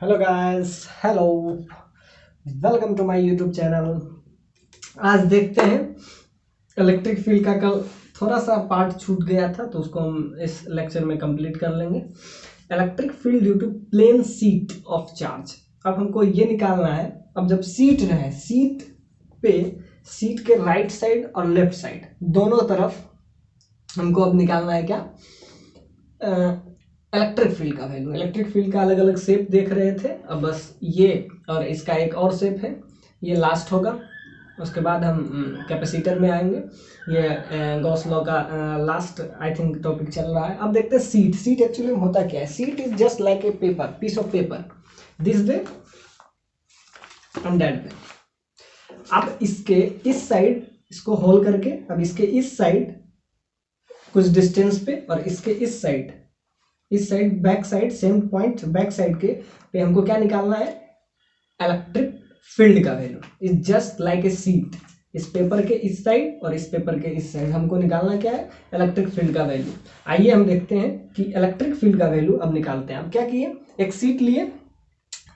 Hello guys, hello, welcome to my YouTube channel. आज देखते हैं इलेक्ट्रिक फील्ड का। कल थोड़ा सा पार्ट छूट गया था तो उसको हम इस लेक्चर में कंप्लीट कर लेंगे। Electric field due to plane sheet of charge. अब हमको ये निकालना है। अब जब सीट रहे, सीट पे, सीट के राइट साइड और लेफ्ट साइड दोनों तरफ हमको अब निकालना है क्या, इलेक्ट्रिक फील्ड का वैल्यू। इलेक्ट्रिक फील्ड का अलग अलग शेप देख रहे थे, अब बस ये और इसका एक और शेप है, ये लास्ट होगा। उसके बाद हम कैपेसिटर में आएंगे। ये गॉस लॉ का लास्ट आई थिंक टॉपिक चल रहा है। अब देखते हैं सीट। सीट एक्चुअली में होता क्या है? Sheet is just like a paper, piece of paper, this way and that way. अब इसके इस साइड इसको होल करके, अब इसके इस साइड कुछ डिस्टेंस पे और इसके इस side back side same point back side के पे हमको क्या निकालना है? इलेक्ट्रिक फील्ड का value is just like A seat. इस पेपर के इस साइड और इस पेपर के इस साइड हमको निकालना क्या है? इलेक्ट्रिक फील्ड का वैल्यू। आइए हम देखते हैं कि इलेक्ट्रिक फील्ड का वैल्यू अब निकालते हैं। अब क्या किए, एक सीट लिए,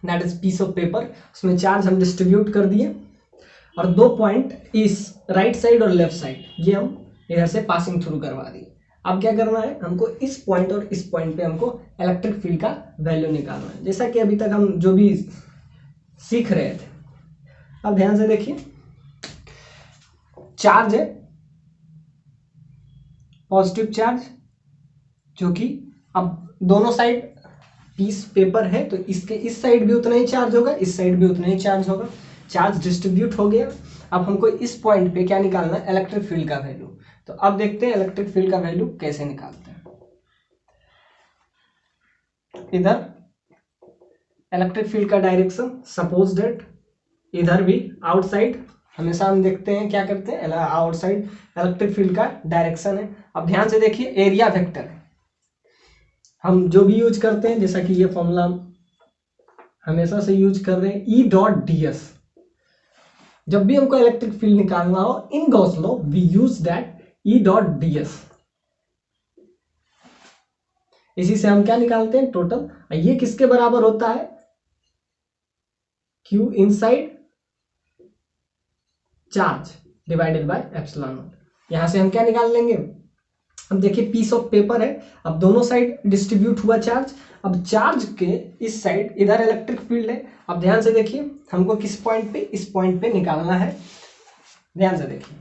that is peace of paper, उसमें चार्ज हम डिस्ट्रीब्यूट कर दिए और दो पॉइंट इस राइट साइड और लेफ्ट साइड ये हम इधर से पासिंग थ्रू करवा दिए। अब क्या करना है हमको? इस पॉइंट और इस पॉइंट पे हमको इलेक्ट्रिक फील्ड का वैल्यू निकालना है, जैसा कि अभी तक हम जो भी सीख रहे थे। अब ध्यान से देखिए, चार्ज है पॉजिटिव चार्ज, जो कि अब दोनों साइड पीस पेपर है तो इसके इस साइड भी उतना ही चार्ज होगा, इस साइड भी उतना ही चार्ज होगा। चार्ज डिस्ट्रीब्यूट हो गया। अब हमको इस पॉइंट पे क्या निकालना है? इलेक्ट्रिक फील्ड का वैल्यू। तो अब देखते हैं इलेक्ट्रिक फील्ड का वैल्यू कैसे निकालते हैं। इधर इलेक्ट्रिक फील्ड का डायरेक्शन, सपोज दैट इधर भी आउटसाइड, हमेशा हम देखते हैं क्या करते हैं, आउटसाइड इलेक्ट्रिक फील्ड का डायरेक्शन है। अब ध्यान से देखिए, एरिया वेक्टर है, हम जो भी यूज करते हैं, जैसा कि ये फॉर्मूला हमेशा से यूज कर रहे हैं, ई डॉट डी एस। जब भी हमको इलेक्ट्रिक फील्ड निकालना हो in Gauss law we use that E dot D S. इसी से हम क्या निकालते हैं? टोटल। ये किसके बराबर होता है? Q inside charge divided bye epsilon not. यहां से हम क्या निकाल लेंगे? अब देखिए, पीस ऑफ पेपर है, अब दोनों साइड डिस्ट्रीब्यूट हुआ चार्ज। अब चार्ज के इस साइड इधर इलेक्ट्रिक फील्ड है। अब ध्यान से देखिए, हमको किस पॉइंट पे? इस पॉइंट पे निकालना है। ध्यान से देखिए,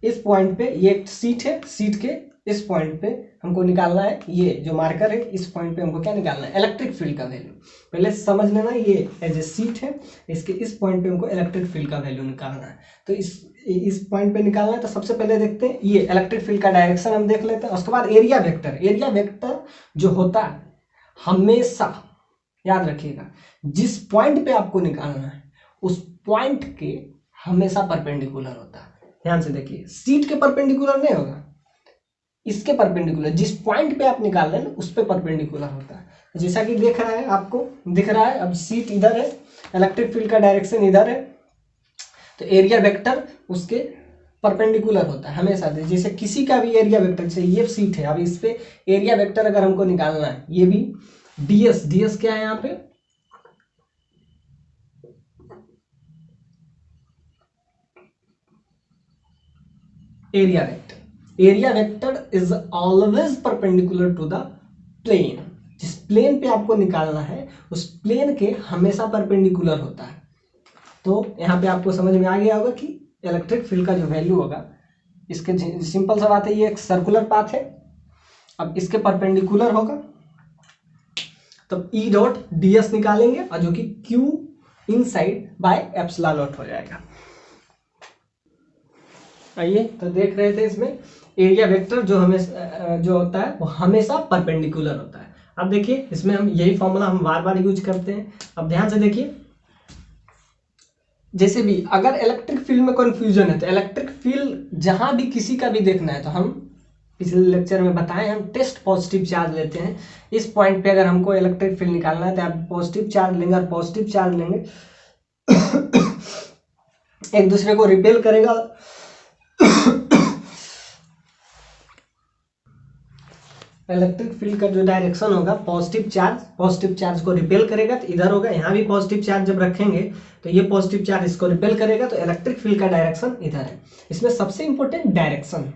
इस पॉइंट पे ये एक सीट है, सीट के इस पॉइंट पे हमको निकालना है, ये जो मार्कर है इस पॉइंट पे हमको क्या निकालना है? इलेक्ट्रिक फील्ड का वैल्यू। पहले समझ लेना, ये एज ए सीट है, इसके इस पॉइंट पे हमको इलेक्ट्रिक फील्ड का वैल्यू निकालना है। तो इस पॉइंट पे निकालना है, तो सबसे पहले देखते हैं ये इलेक्ट्रिक फील्ड का डायरेक्शन हम देख लेते हैं। उसके बाद एरिया वेक्टर। एरिया वेक्टर जो होता है, हमेशा याद रखिएगा, जिस पॉइंट पे आपको निकालना है उस पॉइंट के हमेशा परपेंडिकुलर होता है। ध्यान से देखिए, सीट के परपेंडिकुलर नहीं होगा, इसके परपेंडिकुलर, जिस पॉइंट पे आप निकाल रहे हैं ना उस पे परपेंडिकुलर होता है। जैसा कि देख रहा है, आपको दिख रहा है, अब सीट इधर है, इलेक्ट्रिक फील्ड का डायरेक्शन इधर है, तो एरिया वेक्टर उसके परपेंडिकुलर होता है हमेशा। जैसे किसी का भी एरिया वेक्टर, जैसे ये सीट है, अब इस पे एरिया वेक्टर अगर हमको निकालना है, ये भी डीएस, डीएस क्या है यहाँ पे? Area vector. Area vector is always perpendicular to the plane. जिस प्लेन पे आपको निकालना है उस प्लेन के हमेशा परपेंडिकुलर होता है। तो यहाँ पे आपको समझ में आ गया होगा कि इलेक्ट्रिक फील्ड का जो वैल्यू होगा, इसके सिंपल सा बात है, ये एक सर्कुलर पाथ है, अब इसके परपेंडिकुलर होगा, तब ई डॉट डी एस निकालेंगे और जो कि Q inside bye epsilon not हो जाएगा। आइए, तो देख रहे थे इसमें एरिया वेक्टर जो हमेशा जो होता है वो हमेशा परपेंडिकुलर होता है। अब देखिए, इसमें हम यही फॉर्मूला हम बार बार यूज करते हैं। अब ध्यान से देखिए, जैसे भी अगर इलेक्ट्रिक फील्ड में कंफ्यूजन है तो इलेक्ट्रिक फील्ड जहां भी किसी का भी देखना है, तो हम पिछले लेक्चर में बताएं, हम टेस्ट पॉजिटिव चार्ज लेते हैं। इस पॉइंट पे अगर हमको इलेक्ट्रिक फील्ड निकालना है तो आप पॉजिटिव चार्ज लेंगे और पॉजिटिव चार्ज लेंगे एक दूसरे को रिपेल करेगा इलेक्ट्रिक फील्ड का जो डायरेक्शन होगा, पॉजिटिव चार्ज को रिपेल करेगा तो इधर होगा। यहाँ भी पॉजिटिव चार्ज जब रखेंगे तो ये पॉजिटिव चार्ज इसको रिपेल करेगा, तो इलेक्ट्रिक फील्ड का डायरेक्शन इधर है। इसमें सबसे इंपॉर्टेंट डायरेक्शन,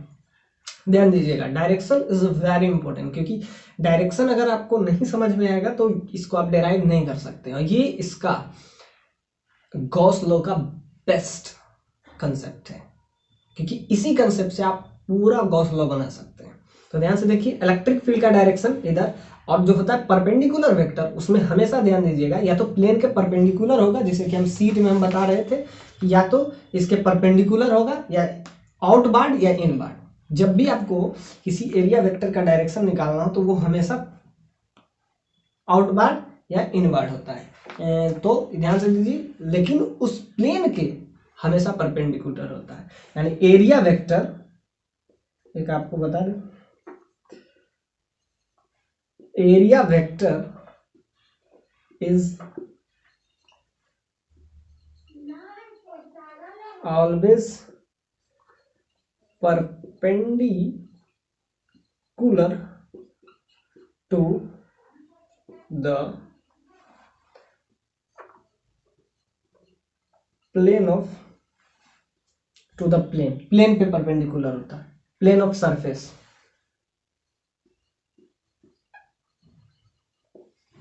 ध्यान दीजिएगा, डायरेक्शन इज वेरी इंपॉर्टेंट, क्योंकि डायरेक्शन अगर आपको नहीं समझ में आएगा तो इसको आप डेराइव नहीं कर सकते। और ये इसका गॉस लॉ का बेस्ट कंसेप्ट है, क्योंकि इसी कंसेप्ट से आप पूरा गॉस लॉ बना सकते हैं। तो ध्यान से देखिए, इलेक्ट्रिक फील्ड का डायरेक्शन इधर, और जो होता है परपेंडिकुलर वेक्टर, उसमें हमेशा ध्यान दीजिएगा या तो प्लेन के परपेंडिकुलर होगा, जैसे कि हम सीट में हम बता रहे थे, या तो इसके परपेंडिकुलर होगा, या आउटवार्ड या इनवार्ड। जब भी आपको किसी एरिया वेक्टर का डायरेक्शन निकालना हो तो वो हमेशा आउटवार्ड या इनवार्ड होता है। तो ध्यान से दीजिए, लेकिन उस प्लेन के हमेशा परपेंडिकुलर होता है। यानी एरिया वेक्टर, एक आपको बता दें, area vector is always perpendicular to the plane of plane पे परपेंडिकुलर होता है, प्लेन ऑफ सरफेस,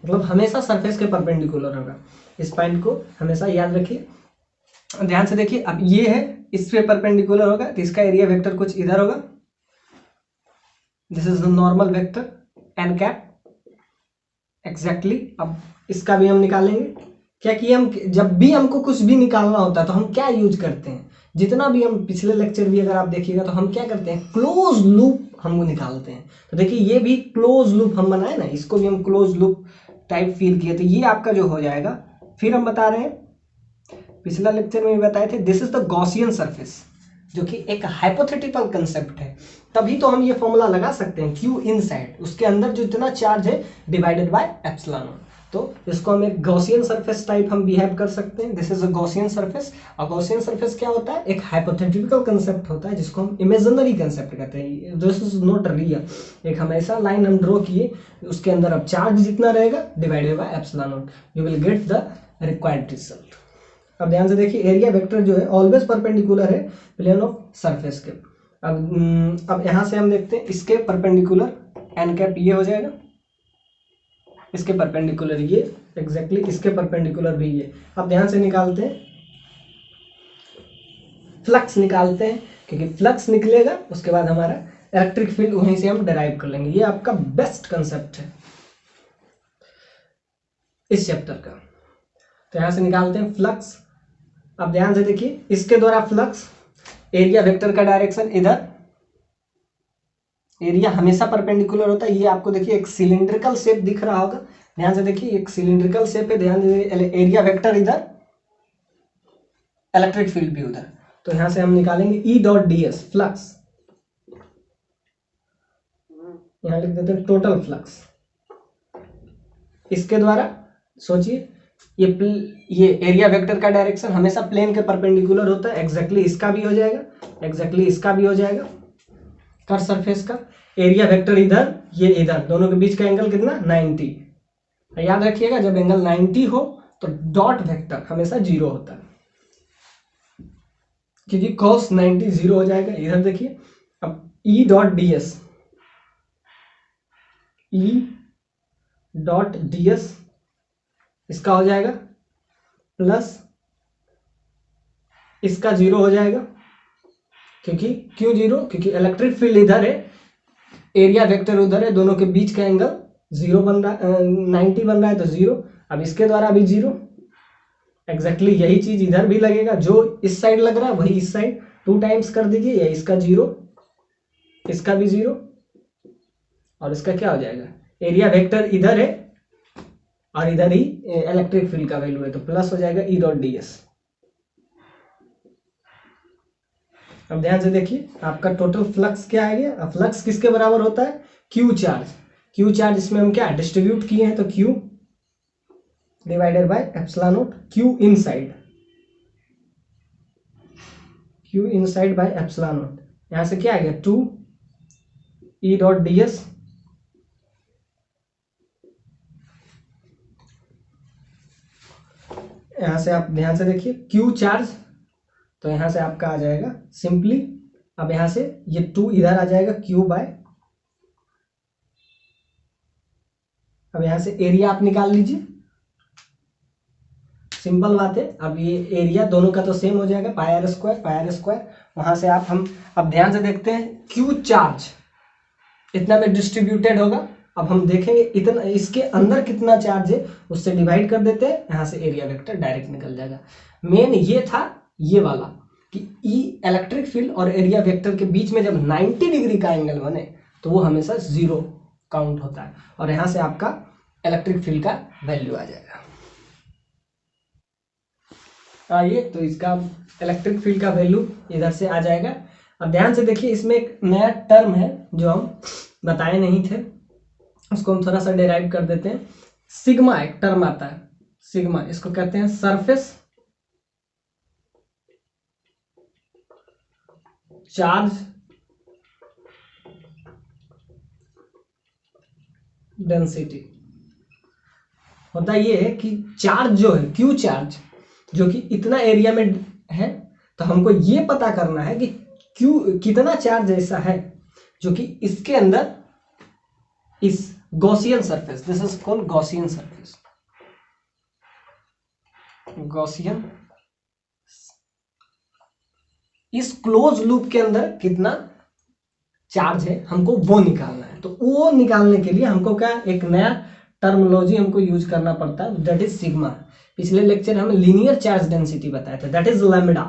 मतलब हमेशा सरफेस के परपेंडिकुलर होगा। इस पॉइंट को हमेशा याद रखिए। ध्यान से देखिए, अब ये है, इस पे परपेंडिकुलर होगा तो इसका एरिया वेक्टर कुछ इधर होगा। This is the normal vector N cap exactly. अब इसका भी हम निकालेंगे। क्या कि हम जब भी हमको कुछ भी निकालना होता है तो हम क्या यूज करते हैं, जितना भी हम पिछले लेक्चर भी अगर आप देखिएगा तो हम क्या करते हैं, क्लोज लूप हम निकालते हैं। तो देखिए ये भी क्लोज लूप हम बनाए ना, इसको भी हम क्लोज लूप टाइप फील किए, तो ये आपका जो हो जाएगा। फिर हम बता रहे हैं, पिछला लेक्चर में भी बताए थे, this is the Gaussian surface, जो कि एक हाइपोथेटिकल कंसेप्ट है। तभी तो हम ये फॉर्मूला लगा सकते हैं, क्यू इनसाइड, उसके अंदर जो इतना चार्ज है डिवाइडेड बाय एप्सिलॉन। तो इसको हम एक गॉसियन सरफेस टाइप हम बिहेव कर सकते हैं। This is a Gaussian surface. और गॉसियन सरफेस क्या होता है, एक हाइपोथेटिकल कंसेप्ट होता है जिसको हम इमेजिनरी कंसेप्ट कहते हैं। This is not real. एक हमेशा लाइन हम ड्रॉ किए, उसके अंदर अब चार्ज जितना रहेगा divided by epsilon, you will get the required result. अब ध्यान से देखिए, एरिया वेक्टर जो है ऑलवेज परपेंडिकुलर है प्लेन ऑफ सरफेस के। अब यहां से हम देखते हैं, इसके परपेंडिकुलर एन कैप ये हो जाएगा, इसके परपेंडिकुलर ये एग्जैक्टली, इसके परपेंडिकुलर भी ये। अब ध्यान से निकालते हैं, फ्लक्स निकालते हैं, क्योंकि फ्लक्स निकलेगा उसके बाद हमारा इलेक्ट्रिक फील्ड वहीं से हम डिराइव कर लेंगे। ये आपका बेस्ट कंसेप्ट है इस चैप्टर का। तो यहां से निकालते हैं फ्लक्स। अब ध्यान से देखिए, इसके द्वारा फ्लक्स, एरिया वेक्टर का डायरेक्शन इधर, एरिया हमेशा परपेंडिकुलर होता है। ये आपको देखिए एक सिलिंड्रिकल शेप दिख रहा होगा, ध्यान से देखिए एक सिलिंड्रिकल शेप है, ध्यान दीजिए, एरिया वेक्टर इधर, इलेक्ट्रिक फील्ड भी उधर। तो यहां से हम निकालेंगे ई डॉट डी एस, फ्लक्स, यहां लिख देते हैं टोटल फ्लक्स। इसके द्वारा सोचिए, ये एरिया वेक्टर का डायरेक्शन हमेशा प्लेन के परपेंडिकुलर होता है, एग्जैक्टली इसका भी हो जाएगा, एग्जैक्टली इसका भी हो जाएगा। कर सरफेस का एरिया वेक्टर इधर, ये इधर, दोनों के बीच का एंगल कितना, 90। याद रखिएगा, जब एंगल 90 हो तो डॉट वेक्टर हमेशा 0 होता है, क्योंकि cos 90 0 हो जाएगा। इधर देखिए, अब ई डॉट डी एस, ई डॉट डी एस इसका हो जाएगा प्लस इसका 0 हो जाएगा, क्योंकि क्यों 0, क्योंकि इलेक्ट्रिक फील्ड इधर है, एरिया वेक्टर उधर है, दोनों के बीच का एंगल 0 बन रहा है, 90 बन रहा है, तो 0। अब इसके द्वारा भी 0, एग्जैक्टली यही चीज इधर भी लगेगा, जो इस साइड लग रहा है वही इस साइड 2 टाइम्स कर दीजिए, या इसका 0, इसका भी 0, और इसका क्या हो जाएगा, एरिया वेक्टर इधर है और इधर ही इलेक्ट्रिक फील्ड का वैल्यू है, तो प्लस हो जाएगा ई डॉट डी एस। अब ध्यान से देखिए, आपका टोटल फ्लक्स क्या आ गया। अब फ्लक्स किसके बराबर होता है, क्यू चार्ज। क्यू चार्ज इसमें हम क्या डिस्ट्रीब्यूट किए हैं, तो Q divided by epsilon not, Q inside, Q inside bye epsilon not. यहां से क्या आ गया 2 ई डॉट डी एस यहाँ से आप ध्यान से देखिए क्यू चार्ज, तो यहाँ से आपका आ जाएगा सिंपली, अब यहाँ से ये 2 इधर आ जाएगा क्यू बाय, अब यहाँ से एरिया आप निकाल लीजिए, सिंपल बात है। अब ये एरिया दोनों का तो सेम हो जाएगा, पाई आर स्क्वायर, वहां से आप हम अब ध्यान से देखते हैं क्यू चार्ज इतना में डिस्ट्रीब्यूटेड होगा। अब हम देखेंगे इतना इसके अंदर कितना चार्ज है, उससे डिवाइड कर देते हैं, यहाँ से एरिया वेक्टर डायरेक्ट निकल जाएगा। मेन ये था ये वाला कि ई इलेक्ट्रिक फील्ड और एरिया वेक्टर के बीच में जब 90 डिग्री का एंगल बने तो वो हमेशा 0 काउंट होता है, और यहाँ से आपका इलेक्ट्रिक फील्ड का वैल्यू आ जाएगा। आइए तो इसका इलेक्ट्रिक फील्ड का वैल्यू इधर से आ जाएगा। अब ध्यान से देखिए इसमें एक नया टर्म है जो हम बताए नहीं थे, उसको हम थोड़ा सा डेराइव कर देते हैं। सिग्मा एक टर्म आता है, सिग्मा, इसको कहते हैं सरफेस चार्ज डेंसिटी। होता ये है कि चार्ज जो है क्यू चार्ज जो कि इतना एरिया में है, तो हमको ये पता करना है कि क्यू कितना चार्ज ऐसा है जो कि इसके अंदर इस Gaussian surface, this is called Gaussian surface, Gaussian, इस क्लोज लूप के अंदर कितना चार्ज है हमको वो निकालना है। तो वो निकालने के लिए हमको क्या एक नया टर्मिनोलॉजी हमको यूज करना पड़ता है, दैट इज सिग्मा। पिछले लेक्चर हमें लीनियर चार्ज डेंसिटी बताया था, दैट इज लैम्डा।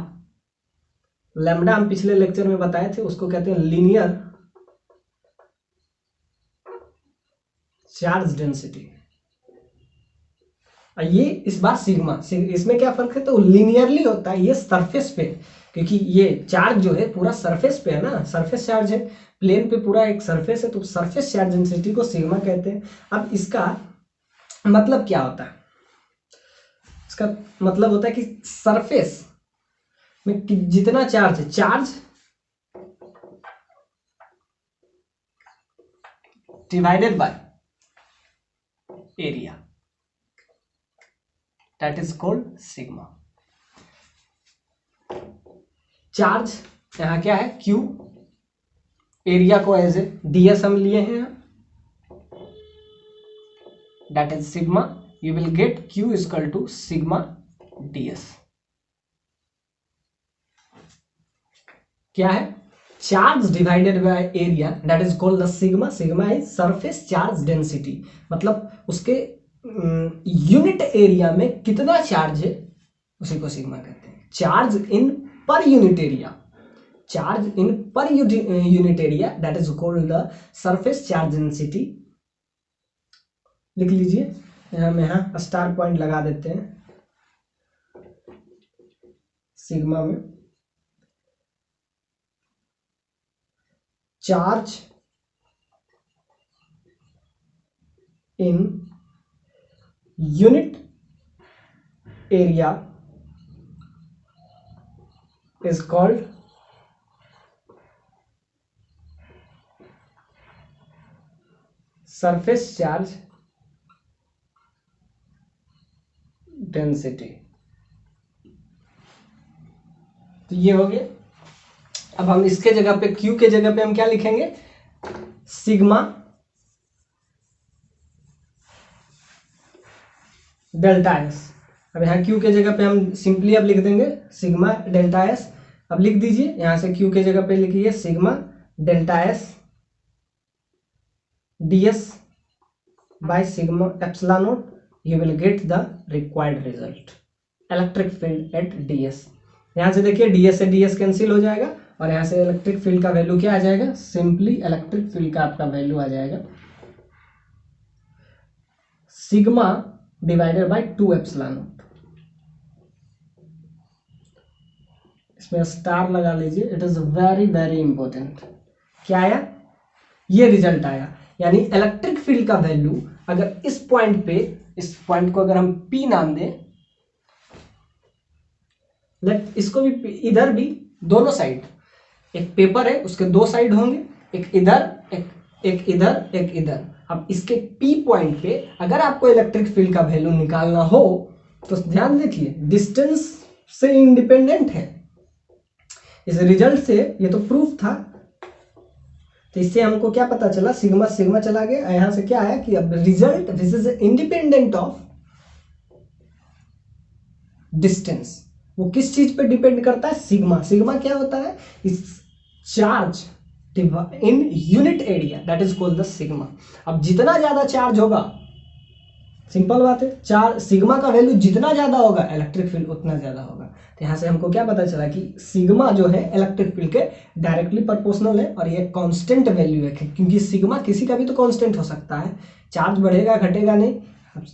लैम्डा हम पिछले लेक्चर में बताए थे, उसको कहते हैं लीनियर चार्ज डेंसिटी। ये इस बार सिग्मा, इसमें क्या फर्क है, तो लीनियरली होता है ये सरफेस पे, क्योंकि ये चार्ज जो है पूरा सरफेस पे है ना, सरफेस चार्ज है, प्लेन पे पूरा एक सरफेस है, तो सरफेस चार्ज डेंसिटी को सिग्मा कहते हैं। अब इसका मतलब क्या होता है, इसका मतलब होता है कि सरफेस में जितना चार्ज है, charge divided by area, that is called sigma. Charge यहां क्या है क्यू, एरिया को एज ए ds हम लिए हैं, that is sigma, you will get q equal to sigma ds। क्या है, charge divided by area, that is called the sigma. Sigma is surface charge density, मतलब उसके यूनिट एरिया में कितना चार्ज है उसी को सिग्मा कहते हैं। Charge in per unit area, charge in per unit area, that is called the surface charge density. लिख लीजिए, हम यहाँ स्टार पॉइंट लगा देते हैं सिग्मा में। Charge in unit area is called surface charge density। तो ये हो गया। अब हम इसके जगह पे Q के जगह पे हम क्या लिखेंगे, सिग्मा डेल्टा एस। अब यहाँ Q के जगह पे हम सिंपली अब लिख देंगे सिग्मा डेल्टा एस। अब लिख दीजिए, यहां से Q के जगह पे लिखिए sigma delta S ds by sigma epsilon not, you will get the required result, electric field eight ds। यहां से देखिए ds से ds कैंसिल हो जाएगा, और यहां से इलेक्ट्रिक फील्ड का वैल्यू क्या आ जाएगा, सिंपली इलेक्ट्रिक फील्ड का आपका वैल्यू आ जाएगा sigma divided by 2 epsilon not. इसमें स्टार लगा लीजिए, it is very very important. क्या आया, ये रिजल्ट आया, यानी इलेक्ट्रिक फील्ड का वैल्यू अगर इस पॉइंट पे, इस पॉइंट को अगर हम P नाम दें, लेट इसको भी इधर भी दोनों साइड, एक पेपर है उसके 2 साइड होंगे, एक इधर एक इधर एक इधर। अब इसके P पॉइंट पे अगर आपको इलेक्ट्रिक फील्ड का वैल्यू निकालना हो तो ध्यान देखिए डिस्टेंस से इंडिपेंडेंट है, इस रिजल्ट से ये तो प्रूफ था। तो इससे हमको क्या पता चला, सिग्मा सिग्मा चला गया, यहां से क्या है कि अब result this is independent of distance. वो किस चीज पे डिपेंड करता है, सिग्मा। सिग्मा क्या होता है, इस charge in unit area, that is called the sigma. अब जितना ज्यादा चार्ज होगा, सिंपल बात है, चार सिग्मा का वैल्यू जितना ज्यादा होगा इलेक्ट्रिक फील्ड उतना ज्यादा होगा। तो यहाँ से हमको क्या पता चला कि सिग्मा जो है इलेक्ट्रिक फील्ड के डायरेक्टली प्रोपोर्शनल है और ये कांस्टेंट वैल्यू है, क्योंकि सिग्मा किसी का भी तो कांस्टेंट हो सकता है, चार्ज बढ़ेगा घटेगा नहीं।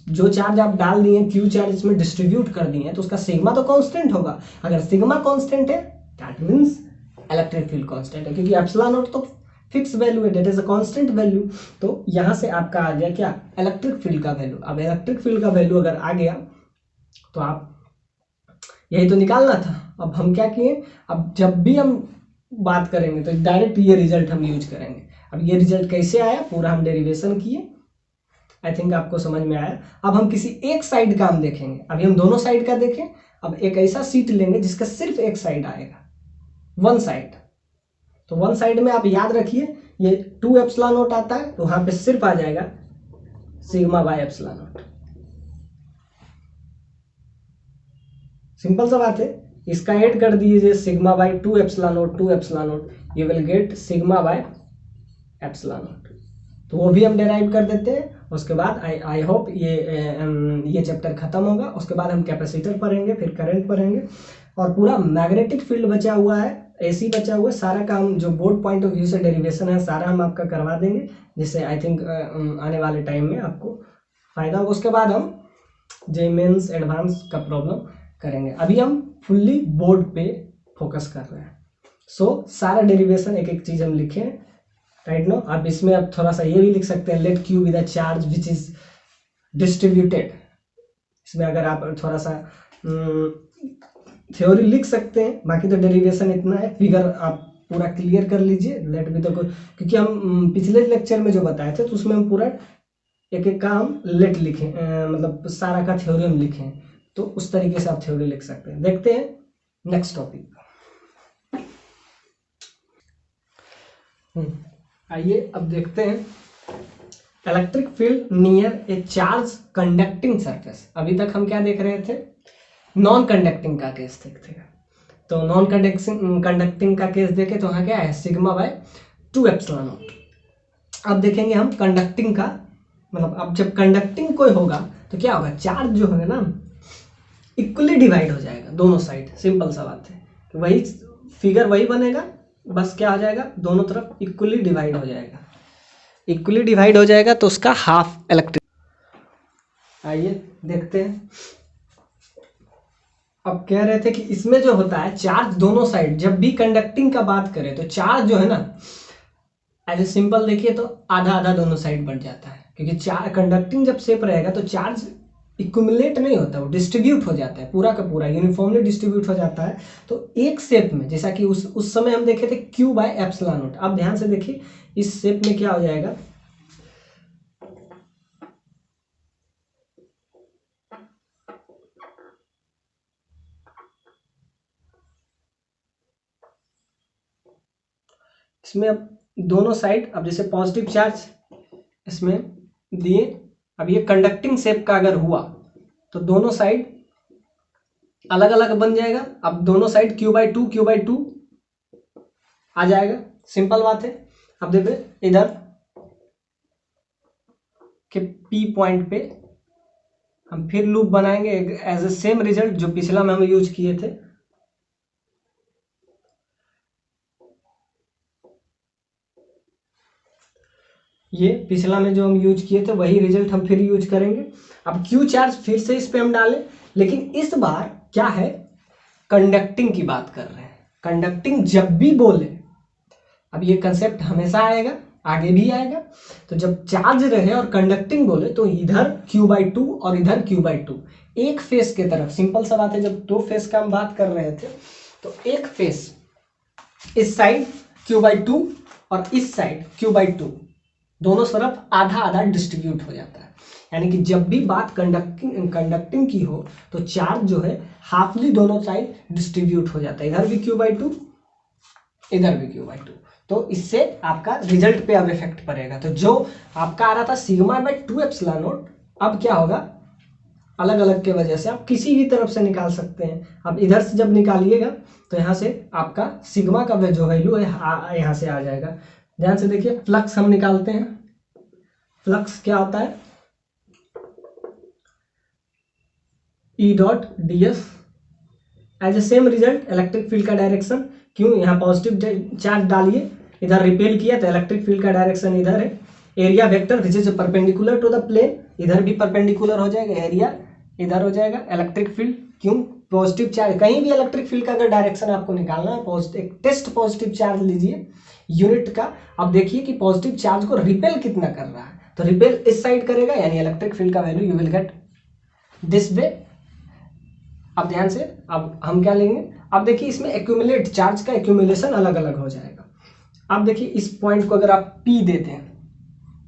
जो चार्ज आप डाल दिए, क्यू चार्ज इसमें डिस्ट्रीब्यूट कर दिए, तो उसका सिग्मा तो कांस्टेंट होगा। अगर सिग्मा कांस्टेंट है that means electric field constant है, क्योंकि एप्सिलॉन नॉट तो फिक्स वैल्यू है, that is a constant value. तो यहां से आपका आ गया क्या, इलेक्ट्रिक फील्ड का वैल्यू। अब इलेक्ट्रिक फील्ड का वैल्यू अगर आ गया तो आप यही तो निकालना था। अब हम क्या किए, अब जब भी हम बात करेंगे तो डायरेक्ट ये रिजल्ट हम यूज करेंगे। अब ये रिजल्ट कैसे आया, पूरा हम डेरिवेशन किए, आई थिंक आपको समझ में आया। अब हम किसी एक साइड का हम देखेंगे, अभी हम दोनों साइड का देखें। अब एक ऐसा सीट लेंगे जिसका सिर्फ एक साइड आएगा, वन साइड। तो वन साइड में आप याद रखिए ये 2 एप्सिलॉन नॉट आता है, तो वहां पे सिर्फ आ जाएगा sigma bye epsilon not. Simple सा बात है, इसका ऐड कर दीजिए sigma bye 2 epsilon not, 2 epsilon not, you will get sigma bye epsilon not. तो वो भी हम डेराइव कर देते हैं। उसके बाद आई होप ये चैप्टर खत्म होगा, उसके बाद हम कैपेसिटर पढ़ेंगे, फिर करंट पढ़ेंगे, और पूरा मैग्नेटिक फील्ड बचा हुआ है, एसी बचा हुआ है। सारा काम जो बोर्ड पॉइंट ऑफ व्यू से डेरिवेशन है सारा हम आपका करवा देंगे, जिससे आई थिंक आने वाले टाइम में आपको फायदा होगा। उसके बाद हम जेईई मेंस एडवांस का प्रॉब्लम करेंगे। अभी हम फुल्ली बोर्ड पे फोकस कर रहे हैं। सो सारा डेरिवेशन एक एक चीज हम लिखे राइट नो। आप इसमें अब थोड़ा सा ये भी लिख सकते हैं, let Q with a charge which is distributed. इसमें अगर आप थोड़ा सा थ्योरी लिख सकते हैं, बाकी तो डेरिवेशन इतना है। फिगर आप पूरा क्लियर कर लीजिए, लेट भी तो, क्योंकि हम पिछले लेक्चर में जो बताए थे तो उसमें हम पूरा एक एक का हम लेट लिखे, मतलब सारा का थ्योरी हम लिखे, तो उस तरीके से आप थ्योरी लिख सकते हैं। देखते हैं नेक्स्ट टॉपिक। आइए अब देखते हैं इलेक्ट्रिक फील्ड नियर ए चार्ज कंडक्टिंग सरफेस। अभी तक हम क्या देख रहे थे, नॉन कंडक्टिंग का केस देखते हैं। तो नॉन कंडक्टिंग का केस देखे तो वहाँ क्या है, सिग्मा बाय 2 एप्सिलॉन नॉट। अब देखेंगे हम कंडक्टिंग का, मतलब अब जब कंडक्टिंग कोई होगा तो क्या होगा, चार्ज जो है ना इक्वली डिवाइड हो जाएगा दोनों साइड। सिंपल सा बात है, वही फिगर वही बनेगा, बस क्या हो जाएगा, दोनों तरफ इक्वली डिवाइड हो जाएगा। इक्वली डिवाइड हो जाएगा तो उसका हाफ इलेक्ट्रिक। आइए देखते हैं। अब कह रहे थे कि इसमें जो होता है चार्ज दोनों साइड, जब भी कंडक्टिंग का बात करें तो चार्ज जो है ना, ऐसे सिंपल देखिए तो आधा आधा दोनों साइड बढ़ जाता है, क्योंकि कंडक्टिंग जब शेप रहेगा तो चार्ज इक्यूमुलेट नहीं होता, वो डिस्ट्रीब्यूट हो जाता है, पूरा का पूरा यूनिफॉर्मली डिस्ट्रीब्यूट हो जाता है। तो एक शेप में, जैसा कि उस समय हम देखे थे क्यू बाय एप्सिलॉन नॉट। अब ध्यान से देखिए इस शेप में क्या हो जाएगा, इसमें अब दोनों साइड, अब जैसे पॉजिटिव चार्ज इसमें दिए, अब ये कंडक्टिंग शेप का अगर हुआ तो दोनों साइड अलग अलग बन जाएगा। अब दोनों साइड Q/2 आ जाएगा, सिंपल बात है। अब देखो इधर के P पॉइंट पे हम फिर लूप बनाएंगे एज ए सेम रिजल्ट जो पिछला में हम यूज किए थे। ये पिछला में जो हम यूज किए थे वही रिजल्ट हम फिर यूज करेंगे। अब Q चार्ज फिर से इस पे हम डालें, लेकिन इस बार क्या है, कंडक्टिंग की बात कर रहे हैं। कंडक्टिंग जब भी बोले, अब ये कंसेप्ट हमेशा आएगा, आगे भी आएगा। तो जब चार्ज रहे और कंडक्टिंग बोले तो इधर Q/2 और इधर Q/2 एक फेस के तरफ। सिंपल सा बात है, जब दो फेस का हम बात कर रहे थे तो एक फेस इस साइड Q/2 और इस साइड Q/2 दोनों तरफ आधा आधा डिस्ट्रीब्यूट हो जाता है। यानी कि जब भी बात कंडक्टिंग की हो तो चार्ज जो है हाफली दोनों साइड डिस्ट्रीब्यूट हो जाता है, इधर भी Q/2 इधर भी Q/2। तो इससे आपका रिजल्ट पे अब इफेक्ट पड़ेगा। तो जो आपका आ रहा था σ/2ε0 अब क्या होगा, अलग अलग के वजह से आप किसी भी तरफ से निकाल सकते हैं। अब इधर से जब निकालिएगा तो यहाँ से आपका सिग्मा का जो वैल्यू है यहाँ से आ जाएगा। ध्यान से देखिए, फ्लक्स हम निकालते हैं। फ्लक्स क्या होता है, E.ds as a same result electric field का डायरेक्शन। क्यों, यहाँ पॉजिटिव चार्ज डालिए, इधर रिपेल किया तो इलेक्ट्रिक फील्ड का डायरेक्शन इधर है। Area vector which is perpendicular to the plane, इधर भी परपेंडिकुलर हो जाएगा, एरिया इधर हो जाएगा। इलेक्ट्रिक फील्ड, क्यों, पॉजिटिव चार्ज, कहीं भी इलेक्ट्रिक फील्ड का अगर डायरेक्शन आपको निकालना है, एक टेस्ट पॉजिटिव चार्ज लीजिए यूनिट का। अब देखिए कि पॉजिटिव चार्ज को रिपेल कितना कर रहा है, तो रिपेल इस साइड करेगा, यानी इलेक्ट्रिक फील्ड का value you will get this way. अब ध्यान से, अब हम क्या लेंगे, अब देखिए इसमें एक्यूमुलेट चार्ज का एक्यूमुलेशन अलग अलग हो जाएगा। अब देखिए इस पॉइंट को अगर आप P देते हैं,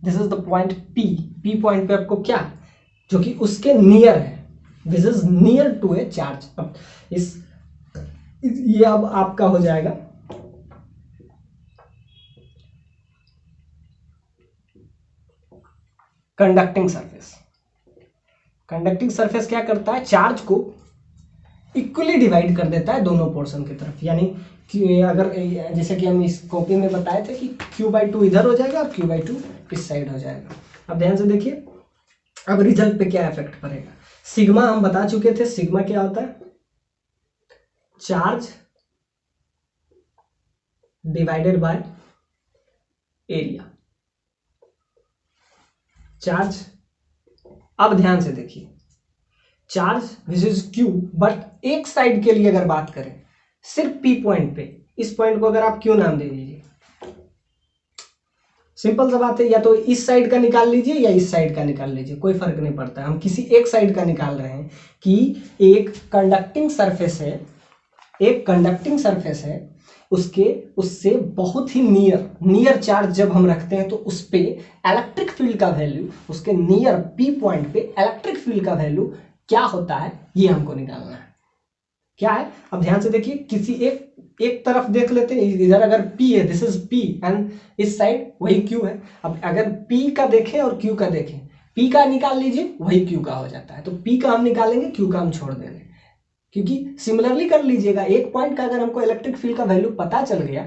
this is the point P point पे आपको क्या, जो कि उसके नियर है, this is near to a charge. अब ये अब आपका हो जाएगा कंडक्टिंग सरफेस। कंडक्टिंग सरफेस क्या करता है, चार्ज को इक्वली डिवाइड कर देता है दोनों पोर्शन की तरफ। यानी कि अगर जैसे कि हम इस कॉपी में बताए थे कि Q/2 इधर हो जाएगा और Q/2 इस साइड हो जाएगा। अब ध्यान से देखिए, अब रिजल्ट पे क्या इफेक्ट पड़ेगा। सिग्मा हम बता चुके थे, सिग्मा क्या होता है, charge divided by area, charge. अब ध्यान से देखिए, charge this is Q, but एक साइड के लिए अगर बात करें सिर्फ P पॉइंट पे, इस पॉइंट को अगर आप Q नाम दे दीजिए, सिंपल सा बात है, या तो इस साइड का निकाल लीजिए या इस साइड का निकाल लीजिए, कोई फर्क नहीं पड़ता है, हम किसी एक साइड का निकाल रहे हैं कि एक कंडक्टिंग सरफेस है, उससे बहुत ही नियर चार्ज जब हम रखते हैं तो उस पे इलेक्ट्रिक फील्ड का वैल्यू, उसके नियर P पॉइंट पे इलेक्ट्रिक फील्ड का वैल्यू क्या होता है, ये हमको निकालना है। क्या है, अब ध्यान से देखिए, किसी एक तरफ देख लेते हैं, इधर अगर P है, दिस इज P एंड इस साइड वही Q है। अब अगर P का देखें और Q का देखें, P का निकाल लीजिए वही Q का हो जाता है, तो P का हम निकालेंगे, Q का हम छोड़ देंगे, क्योंकि सिमिलरली कर लीजिएगा, एक पॉइंट का अगर हमको इलेक्ट्रिक फील्ड का वैल्यू पता चल गया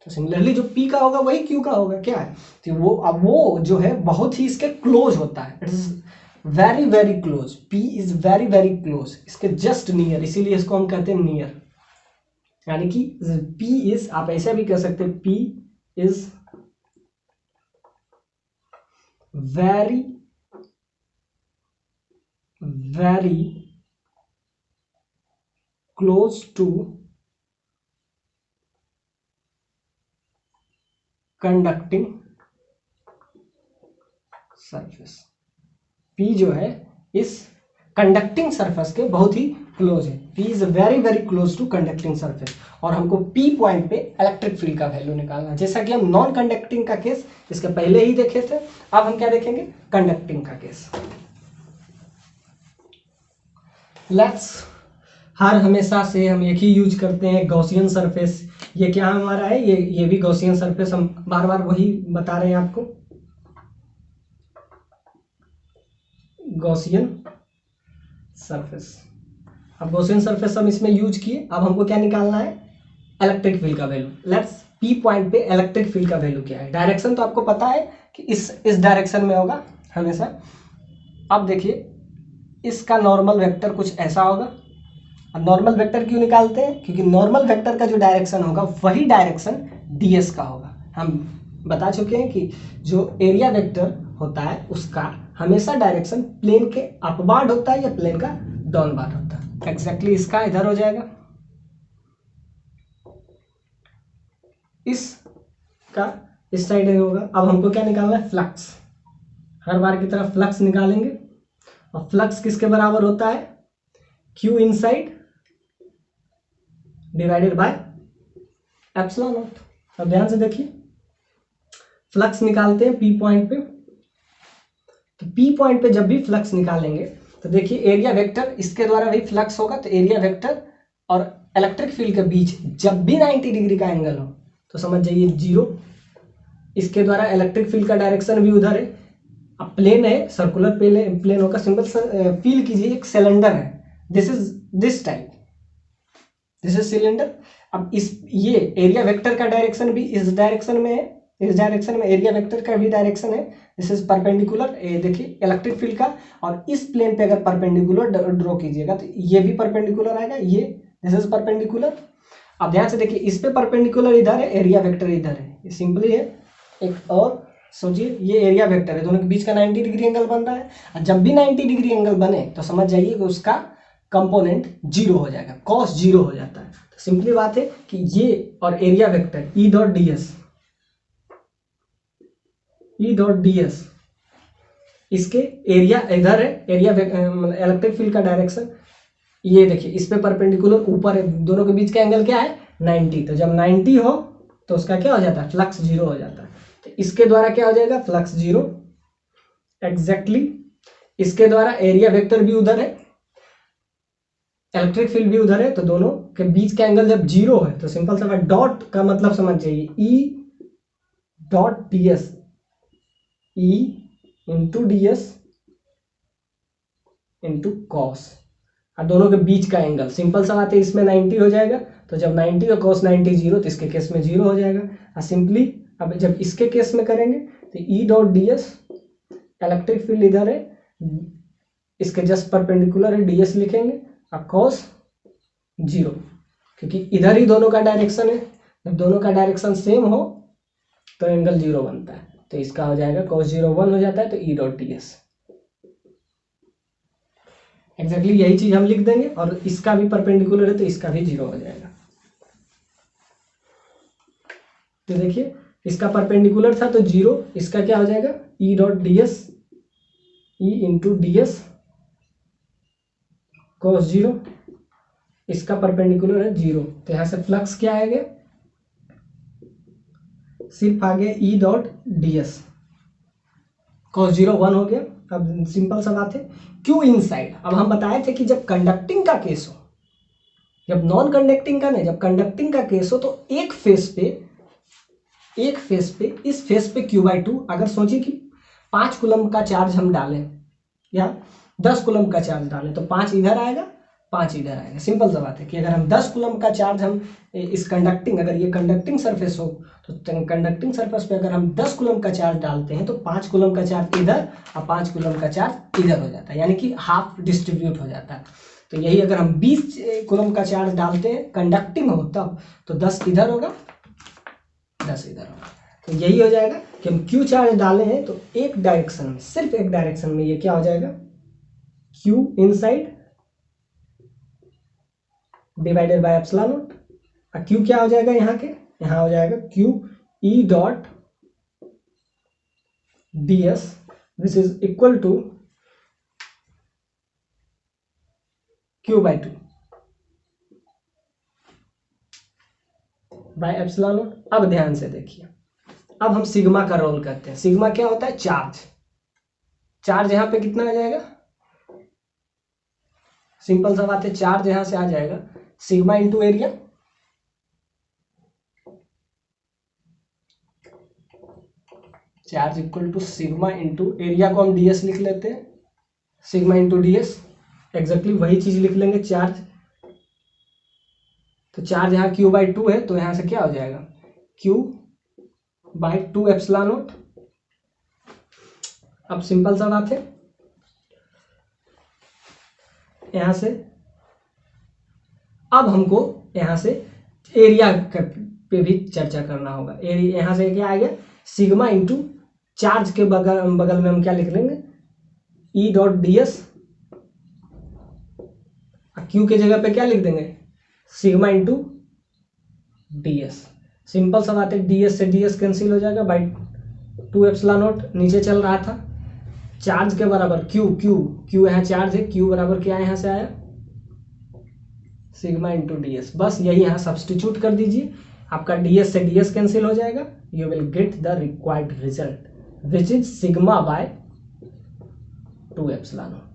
तो सिमिलरली जो P का होगा वही Q का होगा। क्या है, तो वो जो है बहुत ही इसके क्लोज होता है, it is very very close, P is very very close, इसके जस्ट नियर, इसीलिए इसको हम कहते हैं नियर। यानी कि P इज, आप ऐसा भी कह सकते हैं, P is very very close to conducting surface. P जो है इस कंडक्टिंग सरफेस के बहुत ही क्लोज है, P is very very close to conducting surface. और हमको P पॉइंट पे इलेक्ट्रिक फील्ड का वैल्यू निकालना है, जैसा कि हम नॉन कंडक्टिंग का केस इसके पहले ही देखे थे। अब हम क्या देखेंगे, कंडक्टिंग का केस। लेट्स, हर हमेशा से हम एक ही यूज करते हैं, गॉसियन सरफेस। ये क्या हमारा है, ये भी गॉसियन सरफेस, हम बार बार वही बता रहे हैं आपको, गॉसियन सरफेस। अब गॉसियन सरफेस हम इसमें यूज किए, अब हमको क्या निकालना है, इलेक्ट्रिक फील्ड का वैल्यू। लेट्स, P पॉइंट पे इलेक्ट्रिक फील्ड का वैल्यू क्या है, डायरेक्शन तो आपको पता है कि इस डायरेक्शन में होगा हमेशा। अब देखिए, इसका नॉर्मल वेक्टर कुछ ऐसा होगा। अब नॉर्मल वेक्टर क्यों निकालते हैं, क्योंकि नॉर्मल वेक्टर का जो डायरेक्शन होगा वही डायरेक्शन ds का होगा। हम बता चुके हैं कि जो एरिया वेक्टर होता है उसका हमेशा डायरेक्शन प्लेन के अपवार्ड होता है या प्लेन का डाउनवार्ड होता है। एग्जैक्टली इसका इधर हो जाएगा, इसका इस साइड होगा। अब हमको क्या निकालना है, फ्लक्स। हर बार की तरफ फ्लक्स निकालेंगे, और फ्लक्स किसके बराबर होता है, Q inside divided by epsilon naught. अब ध्यान से देखिए, फ्लक्स निकालते हैं P पॉइंट पे, तो पी पॉइंट पे जब भी फ्लक्स निकालेंगे तो देखिए एरिया वेक्टर इसके द्वारा भी फ्लक्स होगा, तो एरिया वेक्टर और इलेक्ट्रिक फील्ड के बीच जब भी 90 डिग्री का एंगल हो तो समझ जाइए जीरो। इसके द्वारा इलेक्ट्रिक फील्ड का डायरेक्शन भी उधर है। अब प्लेन है, सर्कुलर प्लेन होगा, सिंपल फील कीजिए एक सिलेंडर है, this is this type, this is cylinder. अब इस ये एरिया वेक्टर का डायरेक्शन भी इस डायरेक्शन में है, इस डायरेक्शन में एरिया वेक्टर का भी डायरेक्शन है, दिस इज परपेंडिकुलर। ये देखिए इलेक्ट्रिक फील्ड का, और इस प्लेन पे अगर परपेंडिकुलर ड्रॉ कीजिएगा तो ये भी परपेंडिकुलर आएगा, ये दिस इज परपेंडिकुलर। अब ध्यान से देखिए इस पे परपेंडिकुलर इधर है, एरिया वेक्टर इधर है, ये सिंपली है। एक और सोचिए ये एरिया वेक्टर है, दोनों के बीच का 90 डिग्री एंगल बन रहा है, और जब भी 90 डिग्री एंगल बने तो समझ जाइए कि उसका कंपोनेंट जीरो हो जाएगा, कॉस जीरो हो जाता है। तो सिंपली बात है कि ये और area vector E dot D S, इसके एरिया इधर है, एरिया इलेक्ट्रिक फील्ड का डायरेक्शन ये देखिए इस पे परपेंडिकुलर ऊपर है, दोनों के बीच का एंगल क्या है 90। तो जब 90 हो तो उसका क्या हो जाता है, फ्लक्स जीरो हो जाता है। तो इसके द्वारा क्या हो जाएगा, फ्लक्स जीरो एग्जैक्टली। इसके द्वारा एरिया वेक्टर भी उधर है, इलेक्ट्रिक फील्ड भी उधर है, तो दोनों के बीच का एंगल जब जीरो है तो सिंपल सा डॉट का मतलब समझ जाइए ई dot D S, E into D S into cos, और दोनों के बीच का एंगल सिंपल सा बात है, इसमें 90 हो जाएगा, तो जब 90 और cos 90 जीरो, तो इसके केस में जीरो हो जाएगा। और सिंपली अब जब इसके केस में करेंगे तो ई dot D S, electric field इधर है, इसके जस्ट परपेंडिकुलर है, डी एस लिखेंगे, और cos जीरो, क्योंकि इधर ही दोनों का डायरेक्शन है, जब दोनों का डायरेक्शन सेम हो तो एंगल जीरो बनता है, तो इसका हो जाएगा cos जीरो 1 हो जाता है, तो ई डॉट डी एस एग्जैक्टली यही चीज हम लिख देंगे, और इसका भी परपेंडिकुलर है तो इसका भी जीरो हो जाएगा। तो देखिए इसका परपेंडिकुलर था तो जीरो, इसका क्या हो जाएगा ई dot D S, E into D S cos zero, इसका परपेंडिकुलर है जीरो, तो यहां से फ्लक्स क्या आ गया, सिर्फ आ गया ई dot D S, cos zero 1 हो गया। अब सिंपल सा बात है क्यू इनसाइड। अब हम बताए थे कि जब कंडक्टिंग का केस हो, जब नॉन कंडक्टिंग का नहीं, जब कंडक्टिंग का केस हो तो एक फेस पे इस फेस पे Q/2, अगर सोचिए कि 5 कूलम का चार्ज हम डालें या 10 कूलम का चार्ज डालें तो 5 इधर आएगा, 5 इधर आएगा। सिंपल सा बात है कि अगर हम 10 कूलम का चार्ज हम इस कंडक्टिंग, अगर ये कंडक्टिंग सरफेस हो तो कंडक्टिंग सरफेस पे अगर हम 10 कूलम का चार्ज डालते हैं तो 5 कूलम का चार्ज इधर और 5 कूलम का चार्ज इधर हो जाता है, यानी कि हाफ डिस्ट्रीब्यूट हो जाता है। तो यही अगर हम 20 कूलम का चार्ज डालते हैं कंडक्टिंग हो तब, तो 10 इधर होगा, 10 इधर होगा। तो यही हो जाएगा कि हम Q चार्ज डाले हैं तो एक डायरेक्शन में, सिर्फ एक डायरेक्शन में, ये क्या हो जाएगा Q inside divided by epsilon not. और Q क्या हो जाएगा यहाँ के, यहाँ हो जाएगा Q E dot D s, this is equal to Q/2 by epsilon naught. अब ध्यान से देखिए, अब हम सिग्मा का रोल करते हैं। सिग्मा क्या होता है, चार्ज। चार्ज यहां पे कितना आ जाएगा, सिंपल सा बात है, चार्ज यहां से आ जाएगा sigma into area, charge equal to sigma into area को हम डीएस लिख लेते हैं, सिग्मा इंटू डीएस, एग्जैक्टली वही चीज लिख लेंगे चार्ज। तो चार्ज यहाँ Q/2 है, तो यहां से क्या हो जाएगा Q/2 एप्सिलॉन नॉट। अब सिंपल सा बात है, यहां से अब हमको यहां से एरिया पे भी चर्चा करना होगा। एरिया यहां से क्या आएगा, सिग्मा इंटू चार्ज के बगल में हम क्या लिख लेंगे ई डॉट डी एस, क्यू के जगह पे क्या लिख देंगे sigma into D S. Simple सा बात है, डी एस से डी एस कैंसिल हो जाएगा बाई 2 एप्सिलॉन नॉट, नीचे चल रहा था चार्ज के बराबर क्यू यहाँ चार्ज है, क्यू बराबर क्या यहाँ से आया सिग्मा इंटू डी एस। बस यही यहाँ सब्सटीट्यूट कर दीजिए, आपका डी एस से डी एस कैंसिल हो जाएगा, you will get the required result which is sigma bye 2 epsilon not.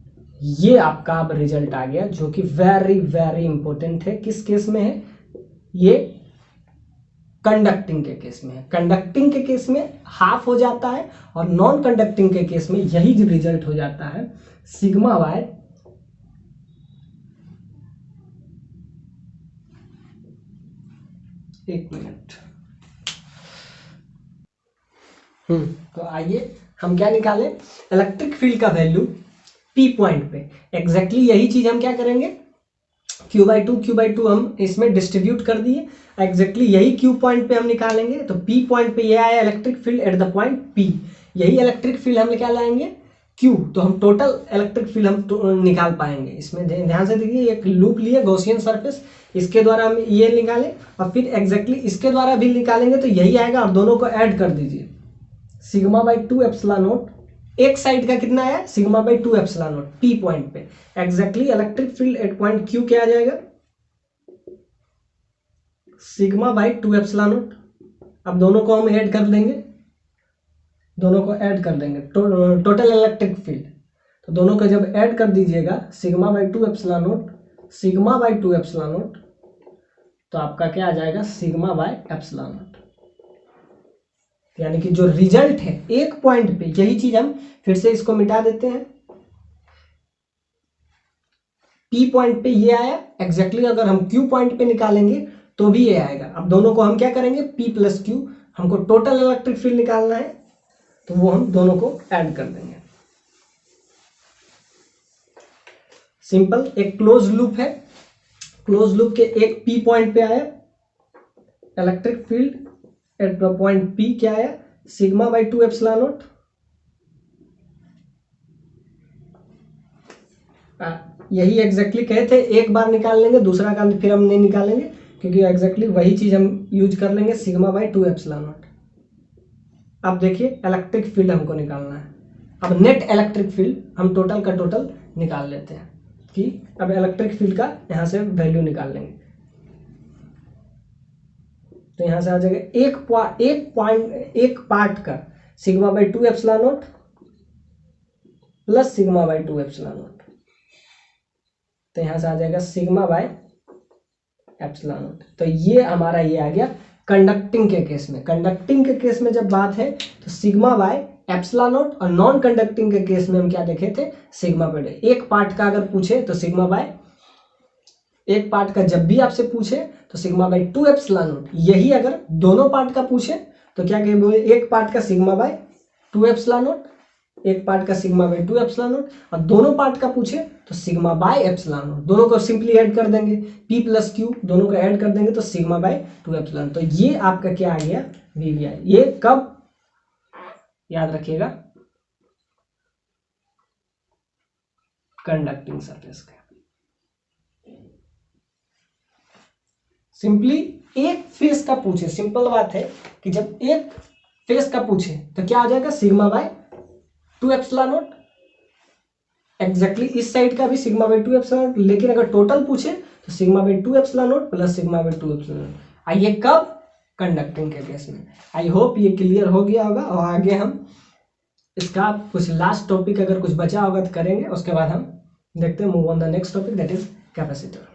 ये आपका अब रिजल्ट आ गया, जो कि वेरी वेरी इंपॉर्टेंट है। किस केस में है ये? कंडक्टिंग के केस में है। कंडक्टिंग के केस में हाफ हो जाता है और नॉन कंडक्टिंग के केस में यही जो रिजल्ट हो जाता है सिग्मा बाय एक मिनट। तो आइए हम क्या निकालें, इलेक्ट्रिक फील्ड का वैल्यू पी पॉइंट पे। एग्जैक्टली यही चीज हम क्या करेंगे, Q/2 हम इसमें डिस्ट्रीब्यूट कर दिए, एग्जैक्टली यही Q पॉइंट पे हम निकालेंगे। तो P पॉइंट पे ये आया electric field at the point P, यही इलेक्ट्रिक फील्ड हम क्या लाएंगे Q, तो हम टोटल इलेक्ट्रिक फील्ड हम निकाल पाएंगे। इसमें ध्यान से देखिए, एक लूप लिए गॉसियन सरफेस, इसके द्वारा हम ये निकालें और फिर एग्जैक्टली इसके द्वारा भी निकालेंगे तो यही आएगा, और दोनों को ऐड कर दीजिए। सिग्मा बाई 2 एप्सिलॉन नॉट, एक साइड का कितना आया sigma by 2 epsilon naught P point पे, exactly electric field at point Q क्या आ जाएगा, सिग्मा बाई 2 एप्सिलॉन नॉट। अब दोनों को हम ऐड कर देंगे, दोनों को ऐड कर देंगे टोटल इलेक्ट्रिक फील्ड। तो दोनों को जब ऐड कर दीजिएगा sigma by 2 epsilon not, sigma by 2 epsilon not, तो आपका क्या आ जाएगा सिग्मा बाई एप्सिलॉन नॉट। यानी कि जो रिजल्ट है एक पॉइंट पे, यही चीज हम फिर से इसको मिटा देते हैं। P पॉइंट पे ये आया, एग्जैक्टली अगर हम Q पॉइंट पे निकालेंगे तो भी ये आएगा। अब दोनों को हम क्या करेंगे P प्लस Q, हमको टोटल इलेक्ट्रिक फील्ड निकालना है, तो वो हम दोनों को ऐड कर देंगे। सिंपल, एक क्लोज लूप है, क्लोज लूप के एक P पॉइंट पे आया electric field at the point P क्या आया सिग्मा बाई 2 एप्सिलॉन नॉट। यही एग्जैक्टली कहे थे, एक बार निकाल लेंगे, दूसरा का फिर हम नहीं निकालेंगे, क्योंकि एग्जैक्टली वही चीज हम यूज कर लेंगे सिग्मा बाई 2 एप्सिलॉन नॉट। अब देखिए इलेक्ट्रिक फील्ड हमको निकालना है। अब नेट इलेक्ट्रिक फील्ड हम टोटल का टोटल निकाल लेते हैं, कि अब इलेक्ट्रिक फील्ड का यहां से वैल्यू निकाल लेंगे। तो यहां से आ जाएगा एक पार्ट का sigma by 2 epsilon not plus sigma by 2 epsilon not, तो यहां से आ जाएगा सिग्मा बाय एप्सिलॉन नॉट। तो ये हमारा ये आ गया कंडक्टिंग के केस में। कंडक्टिंग के केस में जब बात है तो सिग्मा बाय एप्सिलॉन नॉट, और नॉन कंडक्टिंग के केस में हम क्या देखे थे सिग्मा बाय। एक पार्ट का अगर पूछे तो सिग्मा बाय, एक पार्ट का जब भी आपसे पूछे तो सिग्मा बाय 2 एप्सिलॉन नॉट। यही अगर दोनों पार्ट का पूछे तो क्या कहेंगे, एक पार्ट का सिग्मा बाय 2 एप्सिलॉन नॉट, एक पार्ट का सिग्मा बाई 2 एप्सिलॉन नॉट, और दोनों पार्ट का पूछे तो सिग्मा बाय एप्सिलॉन नॉट। दोनों को सिंपली ऐड कर देंगे, P प्लस Q दोनों को ऐड कर देंगे तो सिग्मा बाय 2 एप्सिलॉन। तो ये आपका क्या आ गया VVI। ये कब याद रखिएगा, कंडक्टिंग सरफेस का। सिंपली एक फेस का पूछे, सिंपल बात है कि जब एक फेस का पूछे तो क्या आ जाएगा sigma bye 2 epsilon not. Exactly इस साइड का भी सिग्मा बाई 2 एप्सिलॉन नॉट, लेकिन अगर टोटल पूछे तो sigma by 2 epsilon not plus sigma by 2 epsilon not. आइए कब, कंडक्टिंग के केस में। आई होप ये क्लियर हो गया होगा, और आगे हम इसका कुछ लास्ट टॉपिक अगर कुछ बचा होगा तो करेंगे, उसके बाद हम देखते हैं move on the next topic, that is capacitor.